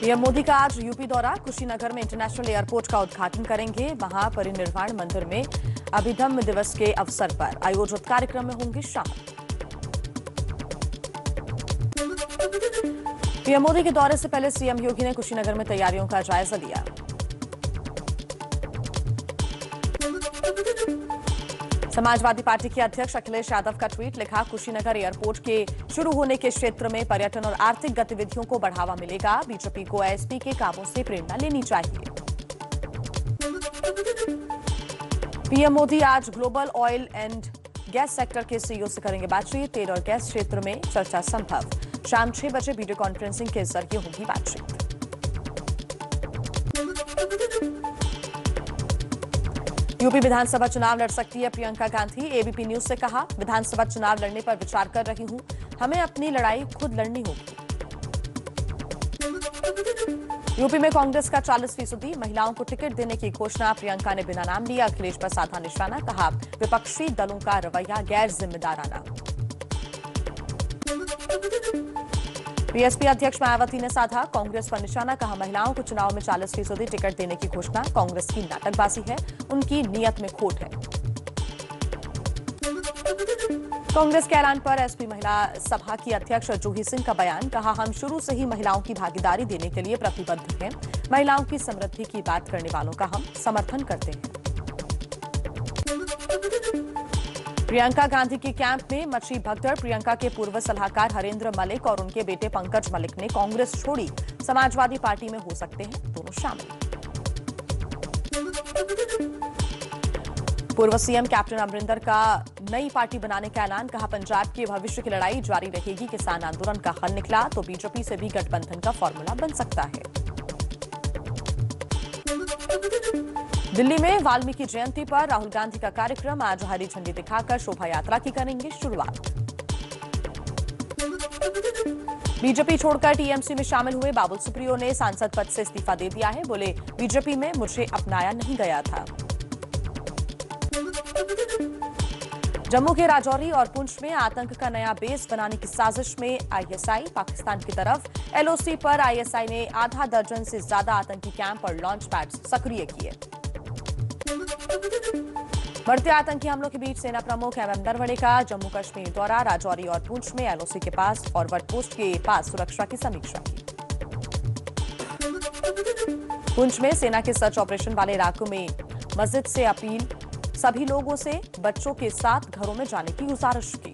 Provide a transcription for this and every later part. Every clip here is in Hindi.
पीएम मोदी का आज यूपी दौरा। कुशीनगर में इंटरनेशनल एयरपोर्ट का उद्घाटन करेंगे। महापरिनिर्वाण मंदिर में अभिधम्म दिवस के अवसर पर आयोजित कार्यक्रम में होंगे शामिल। पीएम मोदी के दौरे से पहले सीएम योगी ने कुशीनगर में तैयारियों का जायजा लिया। समाजवादी पार्टी के अध्यक्ष अखिलेश यादव का ट्वीट लिखा, कुशीनगर एयरपोर्ट के शुरू होने के क्षेत्र में पर्यटन और आर्थिक गतिविधियों को बढ़ावा मिलेगा। बीजेपी को एसपी के कामों से प्रेरणा लेनी चाहिए। पीएम मोदी आज global oil and gas sector के सीईओ से करेंगे बातचीत। तेल और गैस क्षेत्र में चर्चा संभव। शाम 6 बजे वीडियो कॉन्फ्रेंसिंग के जरिए होगी बातचीत। यूपी विधानसभा चुनाव लड़ सकती है प्रियंका गांधी। एबीपी न्यूज से कहा, विधानसभा चुनाव लड़ने पर विचार कर रही हूं। हमें अपनी लड़ाई खुद लड़नी होगी। यूपी में कांग्रेस का 40% महिलाओं को टिकट देने की घोषणा। प्रियंका ने बिना नाम लिया अखिलेश पर साधा निशाना। कहा, विपक्षी दलों का रवैया गैर जिम्मेदाराना। बीएसपी अध्यक्ष मायावती ने साधा कांग्रेस पर निशाना। कहा, महिलाओं को चुनाव में 40% टिकट देने की घोषणा कांग्रेस की नाटकबाजी है। उनकी नीयत में खोट है। कांग्रेस के ऐलान पर एसपी महिला सभा की अध्यक्ष जूही सिंह का बयान। कहा, हम शुरू से ही महिलाओं की भागीदारी देने के लिए प्रतिबद्ध हैं। महिलाओं की समृद्धि की बात करने वालों का हम समर्थन करते हैं। प्रियंका गांधी के कैंप में मची भगदड़। प्रियंका के पूर्व सलाहकार हरेंद्र मलिक और उनके बेटे पंकज मलिक ने कांग्रेस छोड़ी। समाजवादी पार्टी में हो सकते हैं दोनों शामिल। पूर्व सीएम कैप्टन अमरिंदर का नई पार्टी बनाने का ऐलान। कहा, पंजाब के भविष्य की लड़ाई जारी रहेगी। किसान आंदोलन का हल निकला तो बीजेपी से भी गठबंधन का फॉर्मूला बन सकता है। दिल्ली में वाल्मीकि जयंती पर राहुल गांधी का कार्यक्रम। आज हरी झंडी दिखाकर शोभा यात्रा की करेंगे शुरुआत। बीजेपी छोड़कर टीएमसी में शामिल हुए बाबुल सुप्रियो ने सांसद पद से इस्तीफा दे दिया है। बोले, बीजेपी में मुझे अपनाया नहीं गया था। जम्मू के राजौरी और पुंछ में आतंक का नया बेस बनाने की साजिश में आईएसआई। पाकिस्तान की तरफ एलओसी पर आईएसआई ने आधा दर्जन से ज्यादा आतंकी कैंप और लॉन्च पैड्स सक्रिय किए। बढ़ते आतंकी हमलों के बीच सेना प्रमुख एमएम नरवणे का जम्मू कश्मीर दौरा। राजौरी और पुंछ में एलओसी के पास फॉरवर्ड पोस्ट के पास सुरक्षा की समीक्षा की। पुंछ में सेना के सर्च ऑपरेशन वाले इलाकों में मस्जिद से अपील। सभी लोगों से बच्चों के साथ घरों में जाने की गुजारिश की।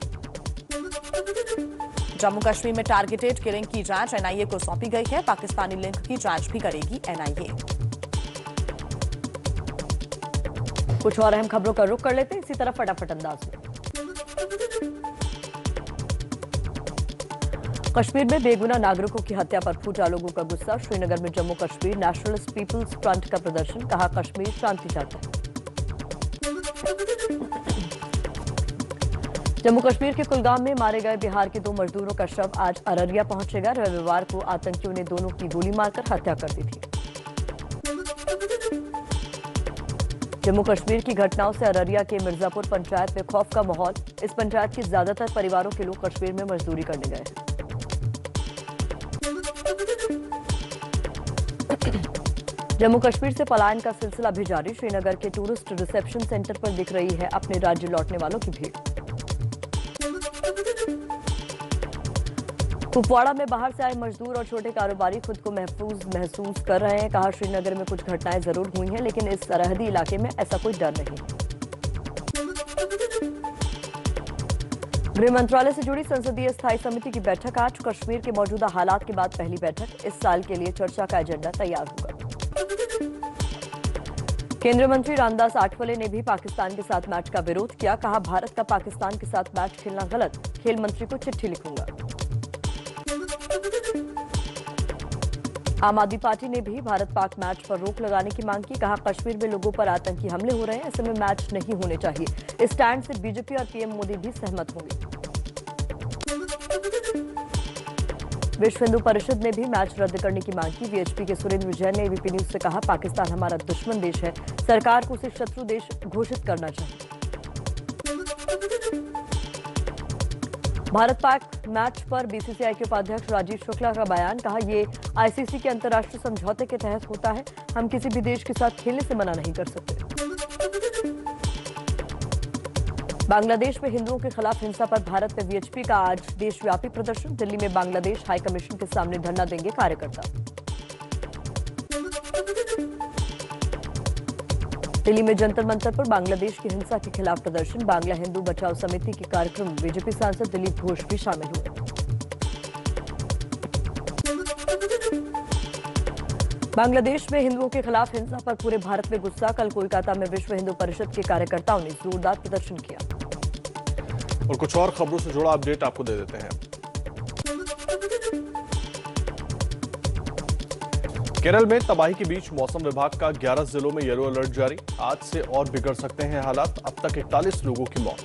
जम्मू कश्मीर में टारगेटेड किलिंग की जांच एनआईए को सौंपी गई है। पाकिस्तानी लिंक की जांच भी करेगी एनआईए। कुछ और अहम खबरों का रुख कर लेते हैं इसी तरह फटाफट अंदाज में। कश्मीर में बेगुनाह नागरिकों की हत्या पर फूटा लोगों का गुस्सा। श्रीनगर में Jammu Kashmir nationalist people's front का प्रदर्शन। कहा, कश्मीर शांति चाहता है। जम्मू कश्मीर के कुलगाम में मारे गए बिहार के 2 मजदूरों का शव आज अररिया पहुंचेगा। रविवार को आतंकियों ने दोनों की गोली मारकर हत्या कर दी थी। जम्मू कश्मीर की घटनाओं से अररिया के मिर्जापुर पंचायत में खौफ का माहौल। इस पंचायत के ज्यादातर परिवारों के लोग कश्मीर में मजदूरी करने गए हैं। जम्मू कश्मीर से पलायन का सिलसिला भी जारी। श्रीनगर के टूरिस्ट रिसेप्शन सेंटर पर दिख रही है अपने राज्य लौटने वालों की भीड़। कुपवाड़ा में बाहर से आए मजदूर और छोटे कारोबारी खुद को महफूज महसूस कर रहे हैं। कहा, श्रीनगर में कुछ घटनाएं जरूर हुई हैं, लेकिन इस सरहदी इलाके में ऐसा कोई डर नहीं। गृह मंत्रालय से जुड़ी संसदीय स्थायी समिति की बैठक आज। कश्मीर के मौजूदा हालात के बाद पहली बैठक। इस साल के लिए चर्चा का एजेंडा तैयार होगा। केंद्रीय मंत्री रामदास आठवले ने भी पाकिस्तान के साथ मैच का विरोध किया। कहा, भारत का पाकिस्तान के साथ मैच खेलना गलत। खेल मंत्री को चिट्ठी लिखूंगा। आम आदमी पार्टी ने भी भारत पाक मैच पर रोक लगाने की मांग की। कहा, कश्मीर में लोगों पर आतंकी हमले हो रहे हैं, ऐसे में मैच नहीं होने चाहिए। इस स्टैंड से बीजेपी और पीएम मोदी भी सहमत होंगे। विश्व हिंदू परिषद ने भी मैच रद्द करने की मांग की। वीएचपी के सुरेंद्र जैन ने एबीपी न्यूज से कहा, पाकिस्तान हमारा दुश्मन देश है, सरकार को उसे शत्रु देश घोषित करना चाहिए। भारत पाक मैच पर बीसीसीआई के उपाध्यक्ष राजीव शुक्ला का बयान, कहा ये आईसीसी के अंतर्राष्ट्रीय समझौते के तहत होता है, हम किसी भी देश के साथ खेलने से मना नहीं कर सकते। बांग्लादेश में हिंदुओं के खिलाफ हिंसा पर भारत में वीएचपी का आज देशव्यापी प्रदर्शन, दिल्ली में बांग्लादेश हाई कमीशन के सामने धरना देंगे कार्यकर्ता। दिल्ली में जंतर मंतर पर बांग्लादेश की हिंसा के खिलाफ प्रदर्शन, बांग्ला हिंदू बचाओ समिति के कार्यक्रम में बीजेपी सांसद दिलीप घोष भी शामिल हुए। बांग्लादेश में हिंदुओं के खिलाफ हिंसा पर पूरे भारत में गुस्सा, कल कोलकाता में विश्व हिंदू परिषद के कार्यकर्ताओं ने जोरदार प्रदर्शन किया। और कुछ और खबरों से जुड़ा अपडेट आपको दे देते हैं। केरल में तबाही के बीच मौसम विभाग का 11 जिलों में येलो अलर्ट जारी, आज से और बिगड़ सकते हैं हालात, अब तक 41 लोगों की मौत।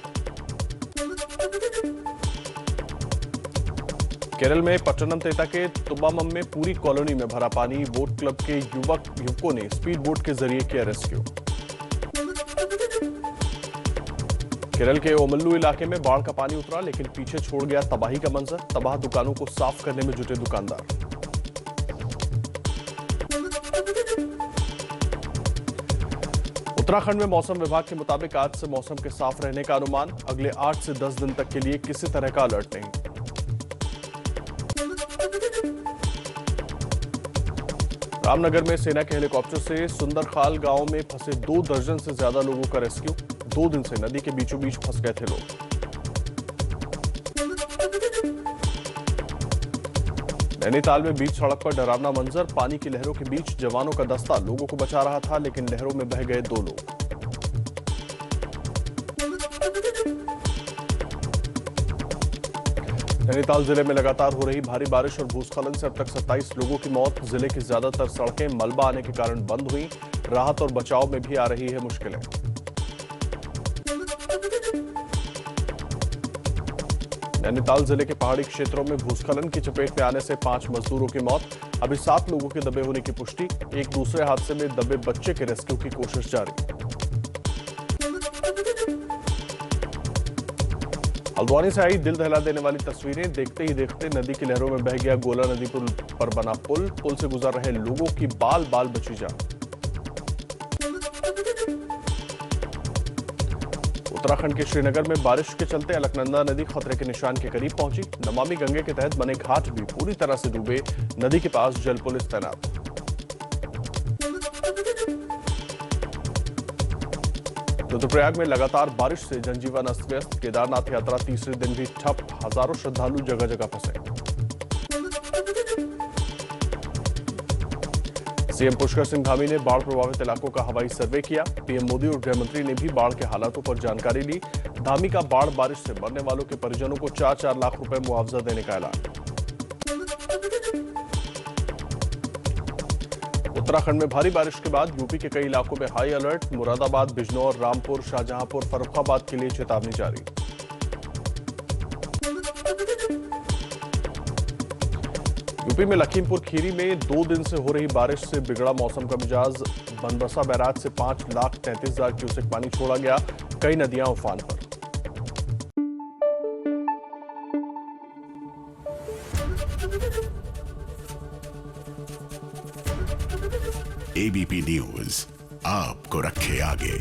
केरल में पट्टनमथिट्टा के तुबामम में पूरी कॉलोनी में भरा पानी, बोट क्लब के युवकों ने स्पीड बोट के जरिए किया रेस्क्यू। केरल के ओमल्लू इलाके में बाढ़ का पानी उतरा, लेकिन पीछे छोड़ गया तबाही का मंजर, तबाह दुकानों को साफ करने में जुटे दुकानदार। उत्तराखंड में मौसम विभाग के मुताबिक आज से मौसम के साफ रहने का अनुमान, अगले 8 से 10 दिन तक के लिए किसी तरह का अलर्ट नहीं। रामनगर में सेना के हेलीकॉप्टर से सुंदरखाल गांव में फंसे 2 दर्जन से ज्यादा लोगों का रेस्क्यू, 2 दिन से नदी के बीचों बीच फंस गए थे लोग। नैनीताल में बीच सड़क पर डरावना मंजर, पानी की लहरों के बीच जवानों का दस्ता लोगों को बचा रहा था, लेकिन लहरों में बह गए 2 लोग। नैनीताल जिले में लगातार हो रही भारी बारिश और भूस्खलन से अब तक 27 लोगों की मौत, जिले की ज्यादातर सड़कें मलबा आने के कारण बंद हुई, राहत और बचाव में भी आ रही है मुश्किलें। नैनीताल जिले के पहाड़ी क्षेत्रों में भूस्खलन की चपेट में आने से 5 मजदूरों की मौत, अभी 7 लोगों के दबे होने की पुष्टि, एक दूसरे हादसे में दबे बच्चे के रेस्क्यू की कोशिश जारी। हल्द्वानी से आई दिल दहला देने वाली तस्वीरें, देखते ही देखते नदी की लहरों में बह गया गोला नदी पर बना पुल से गुजर रहे लोगों की बाल बाल बची जान। उत्तराखंड के श्रीनगर में बारिश के चलते अलकनंदा नदी खतरे के निशान के करीब पहुंची, नमामि गंगे के तहत बने घाट भी पूरी तरह से डूबे, नदी के पास जल पुलिस तैनात। रुद्रप्रयाग में लगातार बारिश से जनजीवन अस्त व्यस्त, केदारनाथ यात्रा तीसरे दिन भी ठप, हजारों श्रद्धालु जगह जगह फंसे। सीएम पुष्कर सिंह धामी ने बाढ़ प्रभावित इलाकों का हवाई सर्वे किया, पीएम मोदी और गृहमंत्री ने भी बाढ़ के हालातों पर जानकारी ली। धामी का बाढ़ बारिश से मरने वालों के परिजनों को 4-4 लाख रुपए मुआवजा देने का ऐलान। उत्तराखंड में भारी बारिश के बाद यूपी के कई इलाकों में हाई अलर्ट, मुरादाबाद, बिजनौर, रामपुर, शाहजहांपुर, फर्रुखाबाद के लिए चेतावनी जारी। यूपी में लखीमपुर खीरी में 2 दिन से हो रही बारिश से बिगड़ा मौसम का मिजाज, बनबसा बैराज से 5,33,000 क्यूसेक पानी छोड़ा गया, कई नदियां उफान पर। एबीपी न्यूज आपको रखे आगे।